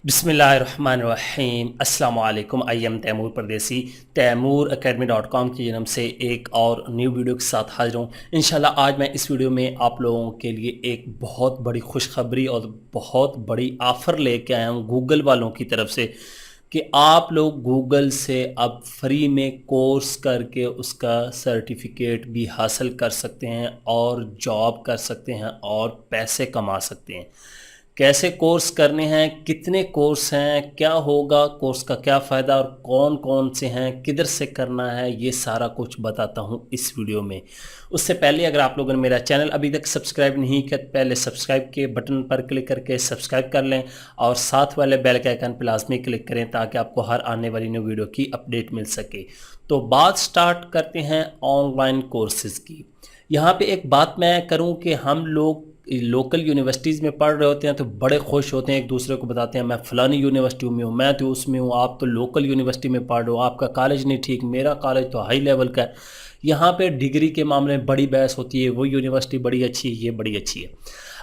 बिस्मिल्लाहिर्रहमानिर्रहीम अस्सलाम वालेकुम। आई एम तैमूर परदेसी तैमूर academy.com के जन्म से एक और न्यू वीडियो के साथ हाजिर हूँ। इंशाल्लाह आज मैं इस वीडियो में आप लोगों के लिए एक बहुत बड़ी खुशखबरी और बहुत बड़ी ऑफ़र लेके आया हूँ गूगल वालों की तरफ से कि आप लोग गूगल से अब फ्री में कोर्स करके उसका सर्टिफिकेट भी हासिल कर सकते हैं और जॉब कर सकते हैं और पैसे कमा सकते हैं। कैसे कोर्स करने हैं, कितने कोर्स हैं, क्या होगा, कोर्स का क्या फ़ायदा और कौन कौन से हैं, किधर से करना है, ये सारा कुछ बताता हूँ इस वीडियो में। उससे पहले अगर आप लोगों ने मेरा चैनल अभी तक सब्सक्राइब नहीं किया तो पहले सब्सक्राइब के बटन पर क्लिक करके सब्सक्राइब कर लें और साथ वाले बेल के आइकन पर लाजमी क्लिक करें ताकि आपको हर आने वाली न्यू वीडियो की अपडेट मिल सके। तो बात स्टार्ट करते हैं ऑनलाइन कोर्सेज़ की। यहाँ पे एक बात मैं करूँ कि हम लोग लोकल यूनिवर्सिटीज़ में पढ़ रहे होते हैं तो बड़े खुश होते हैं, एक दूसरे को बताते हैं मैं फ़लानी यूनिवर्सिटी में हूँ, मैं तो उसमें हूँ, आप तो लोकल यूनिवर्सिटी में पढ़ रहे हो, आपका कॉलेज नहीं ठीक, मेरा कॉलेज तो हाई लेवल का है। यहाँ पे डिग्री के मामले में बड़ी बहस होती है, वो यूनिवर्सिटी बड़ी अच्छी है, ये बड़ी अच्छी है।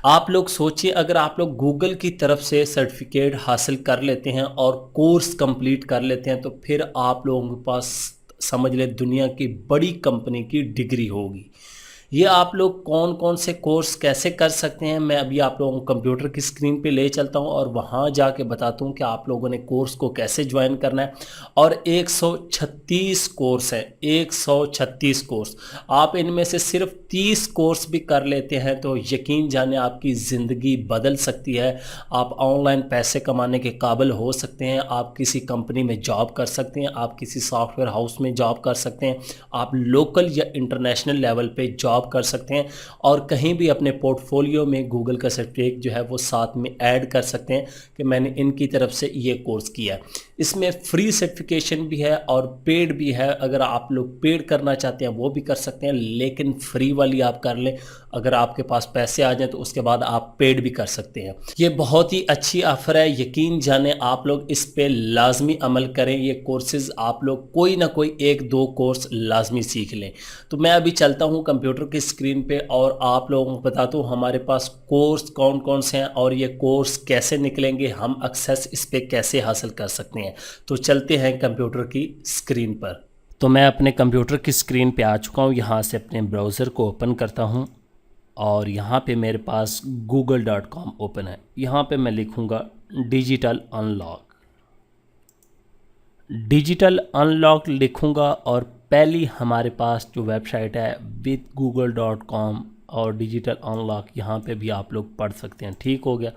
आप लोग सोचिए अगर आप लोग गूगल की तरफ से सर्टिफिकेट हासिल कर लेते हैं और कोर्स कंप्लीट कर लेते हैं तो फिर आप लोगों के पास समझ लें दुनिया की बड़ी कंपनी की डिग्री होगी। ये आप लोग कौन कौन से कोर्स कैसे कर सकते हैं मैं अभी आप लोगों को कंप्यूटर की स्क्रीन पे ले चलता हूं और वहां जाके बताता हूं कि आप लोगों ने कोर्स को कैसे ज्वाइन करना है। और 136 कोर्स हैं, 136 कोर्स। आप इनमें से सिर्फ 30 कोर्स भी कर लेते हैं तो यकीन जाने आपकी ज़िंदगी बदल सकती है। आप ऑनलाइन पैसे कमाने के काबिल हो सकते हैं, आप किसी कंपनी में जॉब कर सकते हैं, आप किसी सॉफ्टवेयर हाउस में जॉब कर सकते हैं, आप लोकल या इंटरनेशनल लेवल पे जॉब कर सकते हैं और कहीं भी अपने पोर्टफोलियो में गूगल का सर्टिफिकेट जो है वो साथ में ऐड कर सकते हैं कि मैंने इनकी तरफ से ये कोर्स किया है। इसमें फ्री सर्टिफिकेशन भी है और पेड भी है। अगर आप लोग पेड करना चाहते हैं वो भी कर सकते हैं, लेकिन फ्री वाली आप कर लें। अगर आपके पास पैसे आ जाए तो उसके बाद आप पेड भी कर सकते हैं। ये बहुत ही अच्छी ऑफ़र है, यकीन जाने आप लोग इस पे लाजमी अमल करें। ये कोर्सेज़ आप लोग कोई ना कोई एक दो कोर्स लाजमी सीख लें। तो मैं अभी चलता हूँ कंप्यूटर की स्क्रीन पे और आप लोगों को बताता हूँ हमारे पास कोर्स कौन कौन से हैं और ये कोर्स कैसे निकलेंगे, हम एक्सेस इस पे कैसे हासिल कर सकते हैं। तो चलते हैं कंप्यूटर की स्क्रीन पर। तो मैं अपने कंप्यूटर की स्क्रीन पे आ चुका हूँ। यहाँ से अपने ब्राउज़र को ओपन करता हूँ और यहाँ पे मेरे पास google.com ओपन है। यहाँ पे मैं लिखूँगा डिजिटल अनलॉक। डिजिटल अनलॉक लिखूँगा और पहली हमारे पास जो वेबसाइट है withgoogle.com और डिजिटल अनलॉक, यहाँ पे भी आप लोग पढ़ सकते हैं। ठीक हो गया।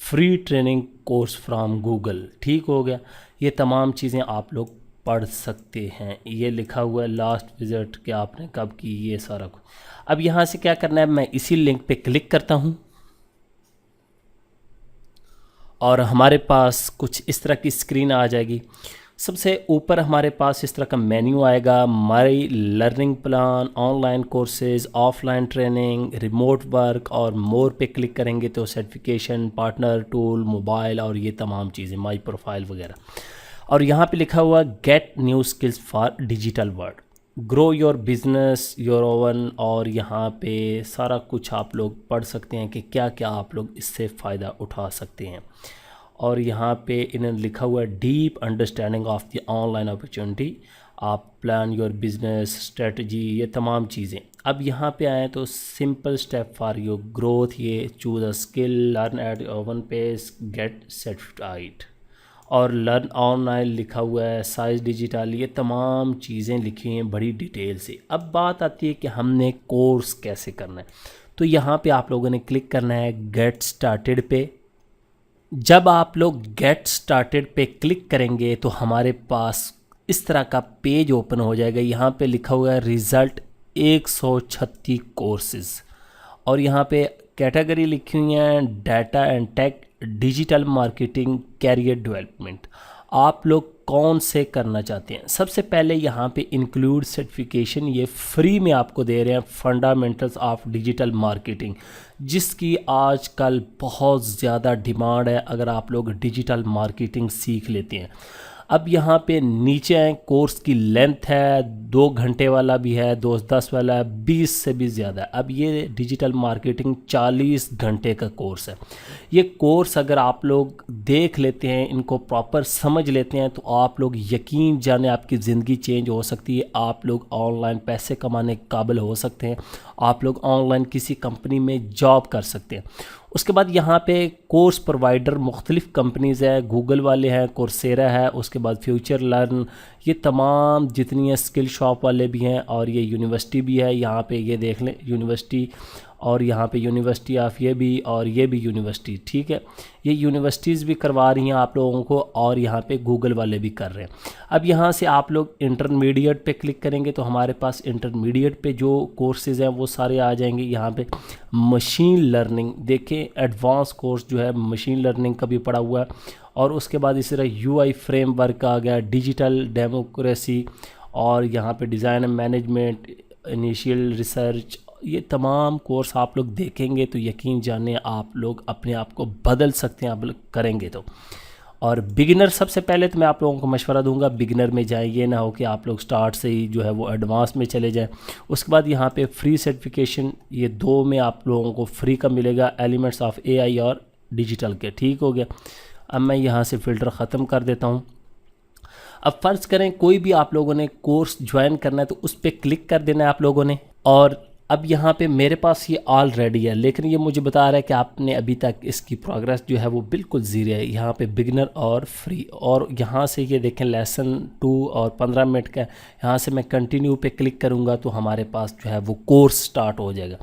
Free training course from Google, ठीक हो गया। ये तमाम चीज़ें आप लोग पढ़ सकते हैं। ये लिखा हुआ है लास्ट विजिट कि आपने कब की, ये सारा कुछ। अब यहाँ से क्या करना है, मैं इसी लिंक पे क्लिक करता हूँ और हमारे पास कुछ इस तरह की स्क्रीन आ जाएगी। सबसे ऊपर हमारे पास इस तरह का मेन्यू आएगा, my learning plan, online courses, offline training, remote work और मोर पे क्लिक करेंगे तो सर्टिफिकेशन, पार्टनर, टूल, मोबाइल और ये तमाम चीज़ें, माई प्रोफाइल वगैरह। और यहाँ पे लिखा हुआ get new skills for digital world, grow your business your oven. और यहाँ पे सारा कुछ आप लोग पढ़ सकते हैं कि क्या क्या आप लोग इससे फ़ायदा उठा सकते हैं। और यहाँ पे इन्होंने लिखा हुआ है deep understanding of the online opportunity, आप प्लान योर बिजनेस स्ट्रेटजी, ये तमाम चीज़ें। अब यहाँ पे आए तो simple step for your growth, ये choose a skill, learn at your own pace, get certified और लर्न ऑनलाइन लिखा हुआ है, साइज डिजिटल, ये तमाम चीज़ें लिखी हुई हैं बड़ी डिटेल से। अब बात आती है कि हमने कोर्स कैसे करना है। तो यहाँ पे आप लोगों ने क्लिक करना है गेट स्टार्टेड पे। जब आप लोग गेट स्टार्टेड पे क्लिक करेंगे तो हमारे पास इस तरह का पेज ओपन हो जाएगा। यहाँ पे लिखा हुआ है रिज़ल्ट 136 कोर्सेज और यहाँ पे कैटेगरी लिखी हुई हैं data and tech, digital marketing, career development. आप लोग कौन से करना चाहते हैं। सबसे पहले यहाँ पे इंक्लूड सर्टिफिकेशन, ये फ्री में आपको दे रहे हैं, फंडामेंटल्स ऑफ डिजिटल मार्केटिंग, जिसकी आजकल बहुत ज़्यादा डिमांड है। अगर आप लोग डिजिटल मार्केटिंग सीख लेते हैं, अब यहाँ पे नीचे आए, कोर्स की लेंथ है 2 घंटे वाला भी है, 10 वाला है, 20 से भी ज़्यादा। अब ये डिजिटल मार्केटिंग 40 घंटे का कोर्स है। ये कोर्स अगर आप लोग देख लेते हैं, इनको प्रॉपर समझ लेते हैं, तो आप लोग यकीन जाने आपकी ज़िंदगी चेंज हो सकती है। आप लोग ऑनलाइन पैसे कमाने के काबिल हो सकते हैं, आप लोग ऑनलाइन किसी कंपनी में जॉब कर सकते हैं। उसके बाद यहाँ पे कोर्स प्रोवाइडर मुख्तलिफ़ कंपनीज़ है, गूगल वाले हैं, कोर्सेरा है, उसके बाद फ्यूचर लर्न, ये तमाम जितनी है, स्किल शॉप वाले भी हैं, और ये यूनिवर्सिटी भी है। यहाँ पे ये देख लें यूनिवर्सिटी, और यहाँ पे यूनिवर्सिटी ऑफ ये भी, और ये भी यूनिवर्सिटी, ठीक है। ये यूनिवर्सिटीज़ भी करवा रही हैं आप लोगों को, और यहाँ पे गूगल वाले भी कर रहे हैं। अब यहाँ से आप लोग इंटरमीडिएट पे क्लिक करेंगे तो हमारे पास इंटरमीडिएट पे जो कोर्सेज़ हैं वो सारे आ जाएंगे। यहाँ पे मशीन लर्निंग देखें, एडवांस कोर्स जो है मशीन लर्निंग का भी पड़ा हुआ है, और उसके बाद इस तरह यूआई फ्रेमवर्क आ गया, डिजिटल डेमोक्रेसी, और यहाँ पे design and management, initial research. ये तमाम कोर्स आप लोग देखेंगे तो यकीन जाने आप लोग अपने आप को बदल सकते हैं, आप लोग करेंगे तो। और बिगिनर, सबसे पहले तो मैं आप लोगों को मशवरा दूंगा बिगिनर में जाएं, ये ना हो कि आप लोग स्टार्ट से ही जो है वो एडवांस में चले जाएं। उसके बाद यहाँ पे फ्री सर्टिफिकेशन, ये 2 में आप लोगों को फ्री का मिलेगा, एलिमेंट्स ऑफ एआई और डिजिटल के, ठीक हो गया। अब मैं यहाँ से फ़िल्टर ख़त्म कर देता हूँ। अब फ़र्ज़ करें कोई भी आप लोगों ने कोर्स ज्वाइन करना है तो उस पर क्लिक कर देना है आप लोगों ने, और अब यहाँ पे मेरे पास ये ऑलरेडी है, लेकिन ये मुझे बता रहा है कि आपने अभी तक इसकी प्रोग्रेस जो है वो बिल्कुल ज़ीरो है। यहाँ पे बिगिनर और फ्री, और यहाँ से ये देखें लेसन 2 और 15 मिनट का, यहाँ से मैं कंटिन्यू पे क्लिक करूँगा तो हमारे पास जो है वो कोर्स स्टार्ट हो जाएगा।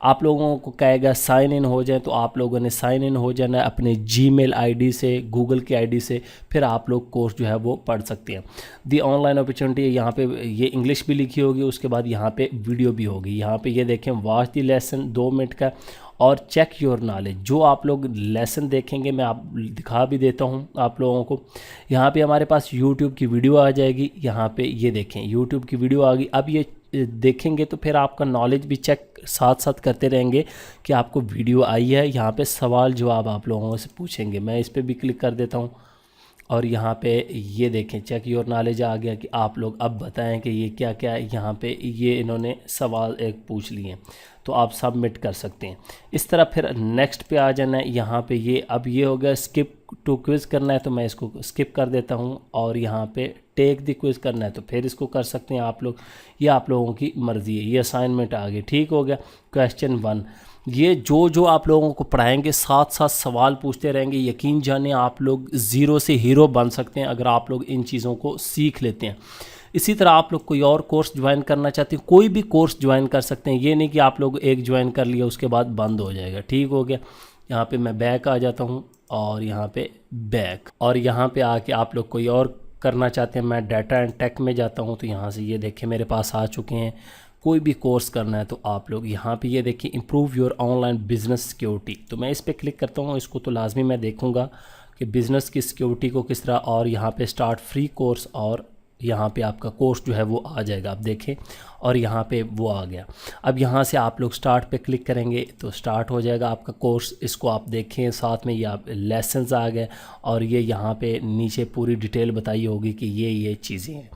आप लोगों को कहेगा साइन इन हो जाए, तो आप लोगों ने साइन इन हो जाना है अपने जीमेल आईडी से, गूगल की आईडी से, फिर आप लोग कोर्स जो है वो पढ़ सकते हैं। दी ऑनलाइन अपॉर्चुनिटी, यहाँ पे ये इंग्लिश भी लिखी होगी, उसके बाद यहाँ पे वीडियो भी होगी। यहाँ पे ये देखें वॉच दी लेसन 2 मिनट का, और चेक योर नॉलेज, जो आप लोग लेसन देखेंगे मैं आप दिखा भी देता हूँ आप लोगों को। यहाँ पे हमारे पास यूट्यूब की वीडियो आ जाएगी, यहाँ पे ये देखें यूट्यूब की वीडियो आ गई। अब ये देखेंगे तो फिर आपका नॉलेज भी चेक साथ साथ करते रहेंगे कि आपको वीडियो आई है। यहाँ पे सवाल जवाब आप लोगों से पूछेंगे, मैं इस पर भी क्लिक कर देता हूँ, और यहाँ पे ये देखें चेक योर नॉलेज आ गया कि आप लोग अब बताएं कि ये क्या क्या है। यहाँ पे ये इन्होंने सवाल एक पूछ लिए, तो आप सबमिट कर सकते हैं। इस तरह फिर नेक्स्ट पे आ जाना है। यहाँ पे ये अब ये हो गया स्किप टू क्विज़ करना है, तो मैं इसको स्किप कर देता हूँ, और यहाँ पे टेक द क्विज़ करना है तो फिर इसको कर सकते हैं आप लोग, ये आप लोगों की मर्ज़ी है। ये असाइनमेंट आ गई, ठीक हो गया। क्वेश्चन 1, ये जो आप लोगों को पढ़ाएंगे साथ साथ सवाल पूछते रहेंगे। यकीन जाने आप लोग ज़ीरो से हीरो बन सकते हैं अगर आप लोग इन चीज़ों को सीख लेते हैं। इसी तरह आप लोग कोई और कोर्स ज्वाइन करना चाहते हैं, कोई भी कोर्स ज्वाइन कर सकते हैं, ये नहीं कि आप लोग एक ज्वाइन कर लिया उसके बाद बंद हो जाएगा, ठीक हो गया। यहाँ पे मैं बैक आ जाता हूँ, और यहाँ पे बैक, और यहाँ पे आके आप लोग कोई और करना चाहते हैं, मैं डाटा एंड टेक में जाता हूँ, तो यहाँ से ये देखें मेरे पास आ चुके हैं। कोई भी कोर्स करना है तो आप लोग यहाँ पे ये देखिए improve your online business security, तो मैं इस पर क्लिक करता हूँ। इसको तो लाजमी मैं देखूँगा कि बिज़नेस की सिक्योरिटी को किस तरह, और यहाँ पे स्टार्ट फ्री कोर्स, और यहाँ पे आपका कोर्स जो है वो आ जाएगा, आप देखें, और यहाँ पे वो आ गया। अब यहाँ से आप लोग स्टार्ट पे क्लिक करेंगे तो स्टार्ट हो जाएगा आपका कोर्स। इसको आप देखें, साथ में ये आप लेसन्स आ गए, और ये यहाँ पे नीचे पूरी डिटेल बताई होगी कि ये चीज़ें हैं।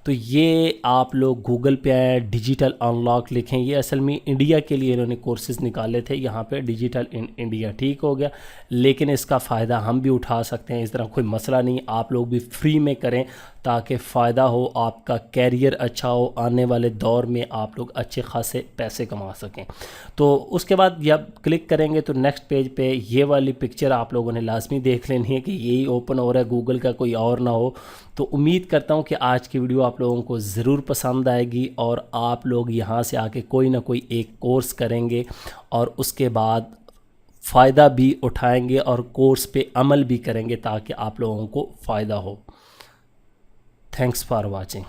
तो ये आप लोग गूगल पे आए, डिजिटल अनलॉक लिखें, ये असल में इंडिया के लिए इन्होंने कोर्सेज़ निकाले थे, यहाँ पे डिजिटल इन इंडिया, ठीक हो गया। लेकिन इसका फ़ायदा हम भी उठा सकते हैं, इस तरह कोई मसला नहीं, आप लोग भी फ्री में करें ताकि फ़ायदा हो, आपका कैरियर अच्छा हो, आने वाले दौर में आप लोग अच्छे खासे पैसे कमा सकें। तो उसके बाद जब क्लिक करेंगे तो नेक्स्ट पेज पे ये वाली पिक्चर आप लोगों ने लाजमी देख लेनी है कि यही ओपन हो रहा है, गूगल का कोई और ना हो। तो उम्मीद करता हूँ कि आज की वीडियो आप लोगों को ज़रूर पसंद आएगी, और आप लोग यहाँ से आके कोई ना कोई एक कोर्स करेंगे, और उसके बाद फ़ायदा भी उठाएंगे और कोर्स पे अमल भी करेंगे ताकि आप लोगों को फ़ायदा हो। Thanks for watching.